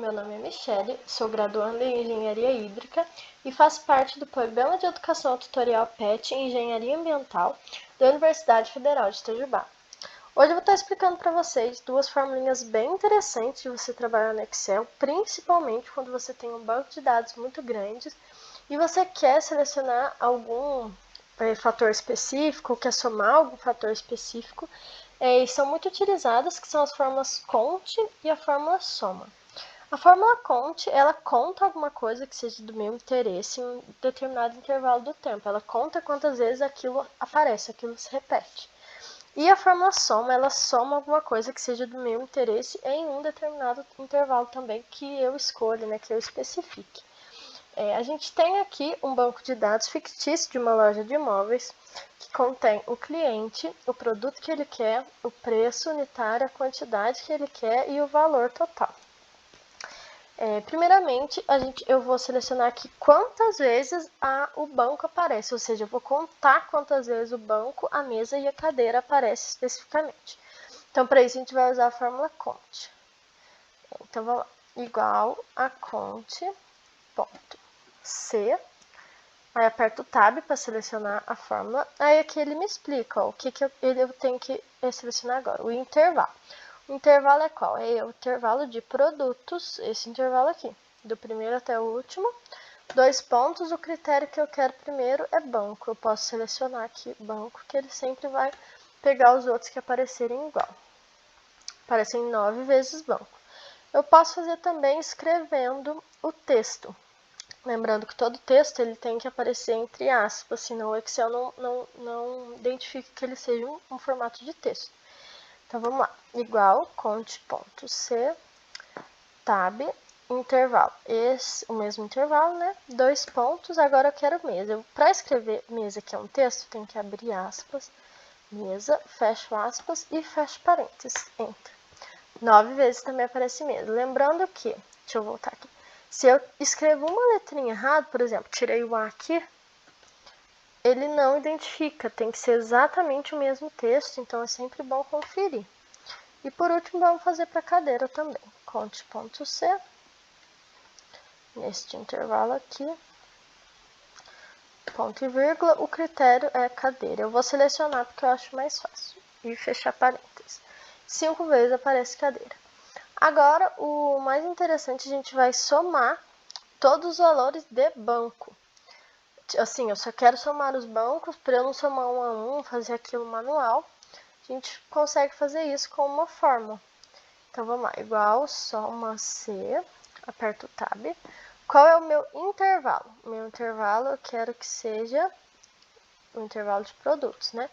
meu nome é Michele, sou graduanda em Engenharia Hídrica e faço parte do Programa de Educação Tutorial PET em Engenharia Ambiental da Universidade Federal de Itajubá. Hoje eu vou estar explicando para vocês duas formulinhas bem interessantes de você trabalhar no Excel, principalmente quando você tem um banco de dados muito grande e você quer selecionar algum fator específico, ou quer somar algum fator específico, e são muito utilizadas, que são as fórmulas cont e a fórmula soma. A fórmula cont, ela conta alguma coisa que seja do meu interesse em um determinado intervalo do tempo. Ela conta quantas vezes aquilo aparece, aquilo se repete. E a fórmula soma, ela soma alguma coisa que seja do meu interesse em um determinado intervalo também que eu escolha, né, que eu especifique. A gente tem aqui um banco de dados fictício de uma loja de imóveis que contém o cliente, o produto que ele quer, o preço unitário, a quantidade que ele quer e o valor total. Primeiramente, eu vou selecionar aqui quantas vezes o banco aparece, ou seja, eu vou contar quantas vezes o banco, a mesa e a cadeira aparecem especificamente. Então, para isso, a gente vai usar a fórmula cont. Então, vamos lá. Igual a cont, ponto. C, aí aperto o Tab para selecionar a fórmula, aí aqui ele me explica o que eu tenho que selecionar agora, o intervalo. O intervalo é qual? É o intervalo de produtos, esse intervalo aqui, do primeiro até o último, 2 pontos, o critério que eu quero primeiro é banco, eu posso selecionar aqui banco, que ele sempre vai pegar os outros que aparecerem igual, aparecem 9 vezes banco. Eu posso fazer também escrevendo o texto. Lembrando que todo texto ele tem que aparecer entre aspas, senão o Excel não identifica que ele seja um formato de texto. Então, vamos lá. Igual, cont.c, tab, intervalo. O mesmo intervalo, né? 2 pontos, agora eu quero mesa. Para escrever mesa, que é um texto, tem que abrir aspas, mesa, fecho aspas e fecho parênteses, enter. 9 vezes também aparece mesa. Lembrando que, deixa eu voltar aqui. Se eu escrevo uma letrinha errada, por exemplo, tirei o A aqui, ele não identifica, tem que ser exatamente o mesmo texto, então é sempre bom conferir. E por último, vamos fazer para a cadeira também. Cont.c, neste intervalo aqui, ponto e vírgula, o critério é cadeira. Eu vou selecionar porque eu acho mais fácil. E fechar parênteses. 5 vezes aparece cadeira. Agora, o mais interessante, a gente vai somar todos os valores de banco. Assim, eu só quero somar os bancos, para eu não somar um a um, fazer aquilo manual. A gente consegue fazer isso com uma fórmula. Então, vamos lá. Igual, soma C, aperto o Tab. Qual é o meu intervalo? O meu intervalo eu quero que seja o intervalo de produtos, né?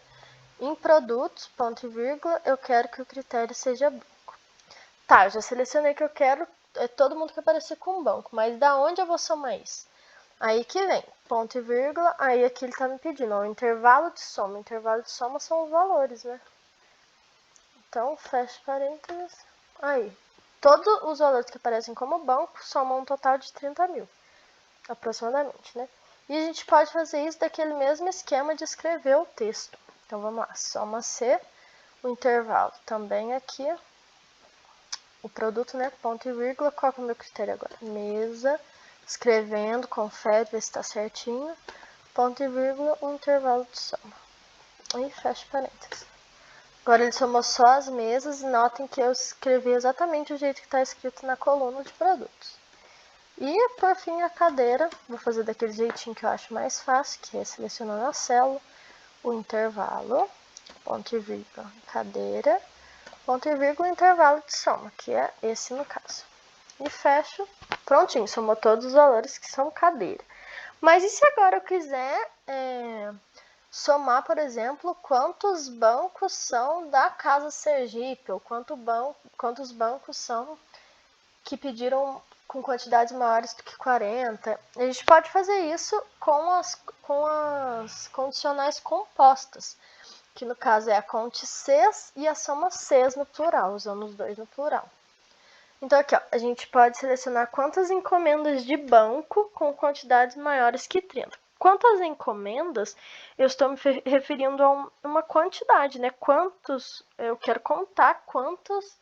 Em produtos, ponto e vírgula, eu quero que o critério seja banco. Tá, eu já selecionei que eu quero todo mundo que aparecer com banco, mas da onde eu vou somar isso? Aí que vem, ponto e vírgula, aí aqui ele tá me pedindo, ó, o intervalo de soma. O intervalo de soma são os valores, né? Então, fecha parênteses, aí. Todos os valores que aparecem como banco somam um total de 30 mil, aproximadamente, né? E a gente pode fazer isso daquele mesmo esquema de escrever o texto. Então, vamos lá, soma C, o intervalo também aqui, o produto, né, ponto e vírgula, qual que é o meu critério agora? Mesa, escrevendo, confere, vê se está certinho, ponto e vírgula, o intervalo de soma. E fecha parênteses. Agora ele somou só as mesas e notem que eu escrevi exatamente o jeito que está escrito na coluna de produtos. E por fim a cadeira, vou fazer daquele jeitinho que eu acho mais fácil, que é selecionando a célula, o intervalo, ponto e vírgula, cadeira, ponto e vírgula, intervalo de soma, que é esse no caso. E fecho, prontinho, somou todos os valores que são cadeira. Mas e se agora eu quiser somar, por exemplo, quantos bancos são da Casa Sergipe, ou quantos bancos são que pediram com quantidades maiores do que 40. A gente pode fazer isso com as condicionais compostas, que no caso é a cont Cs e a soma Cs no plural, usando os dois no plural. Então aqui, ó, a gente pode selecionar quantas encomendas de banco com quantidades maiores que 30. Quanto às encomendas, eu estou me referindo a uma quantidade, né? Eu quero contar quantos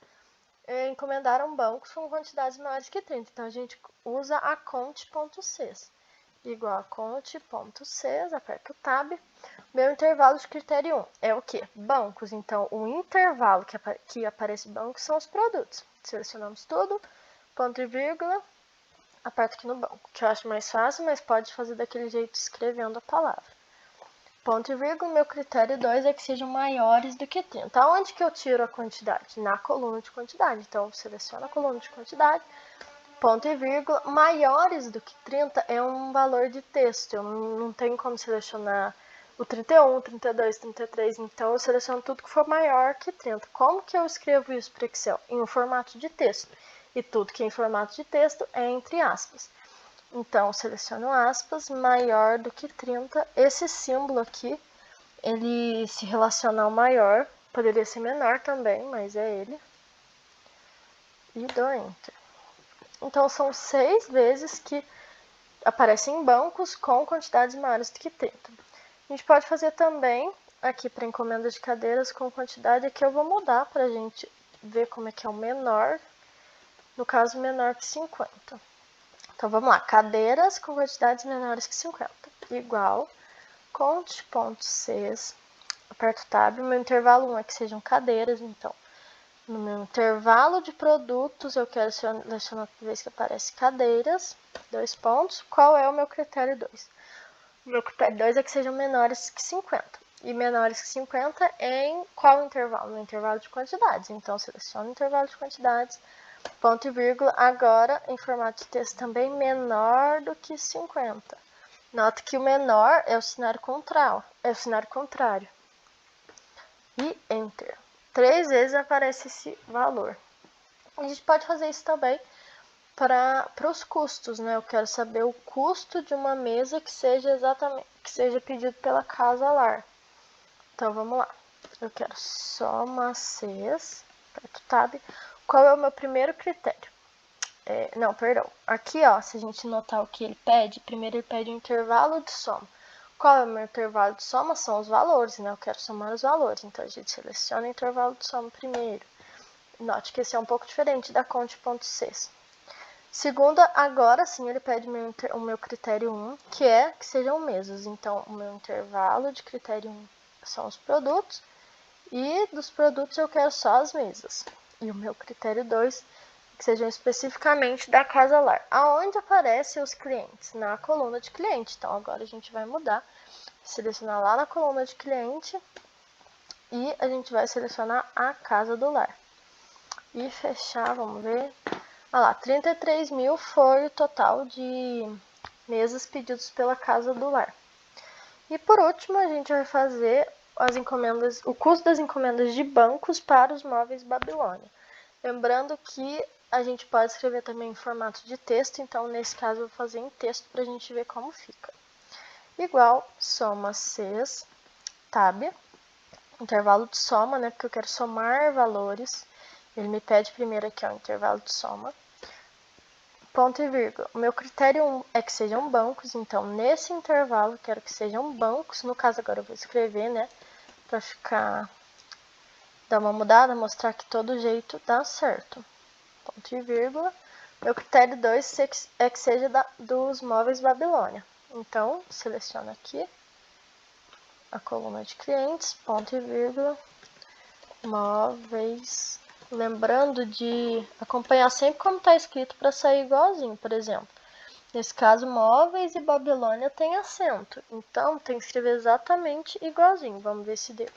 encomendaram bancos com quantidades maiores que 30. Então, a gente usa a conte.cs. Igual a conte.cs, aperta o tab. Meu intervalo de critério 1 é o quê? Bancos. Então, o intervalo que aparece bancos são os produtos. Selecionamos tudo, ponto e vírgula, aperto aqui no banco, que eu acho mais fácil, mas pode fazer daquele jeito escrevendo a palavra. Ponto e vírgula, meu critério 2 é que sejam maiores do que 30. Aonde que eu tiro a quantidade? Na coluna de quantidade. Então, eu seleciono a coluna de quantidade, ponto e vírgula, maiores do que 30 é um valor de texto. Eu não tenho como selecionar o 31, 32, 33, então eu seleciono tudo que for maior que 30. Como que eu escrevo isso para Excel? Em um formato de texto. E tudo que é em formato de texto é entre aspas. Então, seleciono aspas, maior do que 30. Esse símbolo aqui, ele se relaciona ao maior. Poderia ser menor também, mas é ele. E dou Enter. Então, são 6 vezes que aparecem em bancos com quantidades maiores do que 30. A gente pode fazer também, aqui para encomenda de cadeiras com quantidade, aqui eu vou mudar para a gente ver como é que é o menor, no caso menor que 50. Então, vamos lá, cadeiras com quantidades menores que 50, igual, conte.cs, aperto o tab, o meu intervalo 1 é que sejam cadeiras, então, no meu intervalo de produtos, eu quero selecionar toda vez que aparece cadeiras, 2 pontos, qual é o meu critério 2? O meu critério 2 é que sejam menores que 50, e menores que 50 em qual intervalo? No intervalo de quantidades, então, seleciono o intervalo de quantidades, ponto e vírgula, agora em formato de texto também menor do que 50. Nota que o menor é o cenário contrário. E Enter. 3 vezes aparece esse valor. A gente pode fazer isso também para os custos, né? Eu quero saber o custo de uma mesa que seja pedido pela Casa Lar. Então vamos lá. Eu quero soma Cs, aperto o tab. Qual é o meu primeiro critério? Não, perdão. Aqui, ó, se a gente notar o que ele pede, primeiro ele pede um intervalo de soma. Qual é o meu intervalo de soma? São os valores, né? Eu quero somar os valores. Então, a gente seleciona o intervalo de soma primeiro. Note que esse é um pouco diferente da conte.cs. Segunda, agora sim, ele pede o meu critério 1, que é que sejam mesas. Então, o meu intervalo de critério 1 são os produtos. E dos produtos eu quero só as mesas. E o meu critério 2, que sejam especificamente da Casa Lar. Aonde aparecem os clientes? Na coluna de cliente. Então, agora a gente vai mudar. Selecionar lá na coluna de cliente. E a gente vai selecionar a Casa do Lar. E fechar, vamos ver. Olha lá, 33 mil foi o total de mesas pedidos pela Casa do Lar. E por último, a gente vai fazer as encomendas, o custo das encomendas de bancos para os móveis Babilônia. Lembrando que a gente pode escrever também em formato de texto, então nesse caso eu vou fazer em texto para a gente ver como fica. Igual, soma Cs, tab, intervalo de soma, né, porque eu quero somar valores. Ele me pede primeiro aqui, ó, intervalo de soma. Ponto e vírgula. O meu critério 1 é que sejam bancos, então nesse intervalo eu quero que sejam bancos. No caso agora eu vou escrever, né, para dar uma mudada, mostrar que todo jeito dá certo. Ponto e vírgula. Meu critério 2 é que seja dos móveis Babilônia. Então, seleciono aqui a coluna de clientes, ponto e vírgula, móveis. Lembrando de acompanhar sempre como está escrito para sair igualzinho, por exemplo. Nesse caso, móveis e Babilônia tem acento, então tem que escrever exatamente igualzinho. Vamos ver se deu.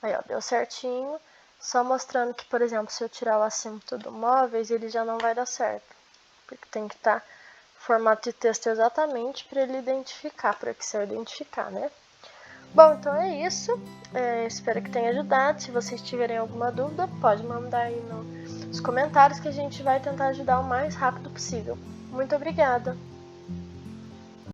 Aí, ó, deu certinho. Só mostrando que, por exemplo, se eu tirar o acento do móveis, ele já não vai dar certo. Porque tem que estar formato de texto exatamente para ele identificar, para o Excel identificar, né? Bom, então é isso. Espero que tenha ajudado. Se vocês tiverem alguma dúvida, pode mandar aí nos comentários que a gente vai tentar ajudar o mais rápido possível. Muito obrigada!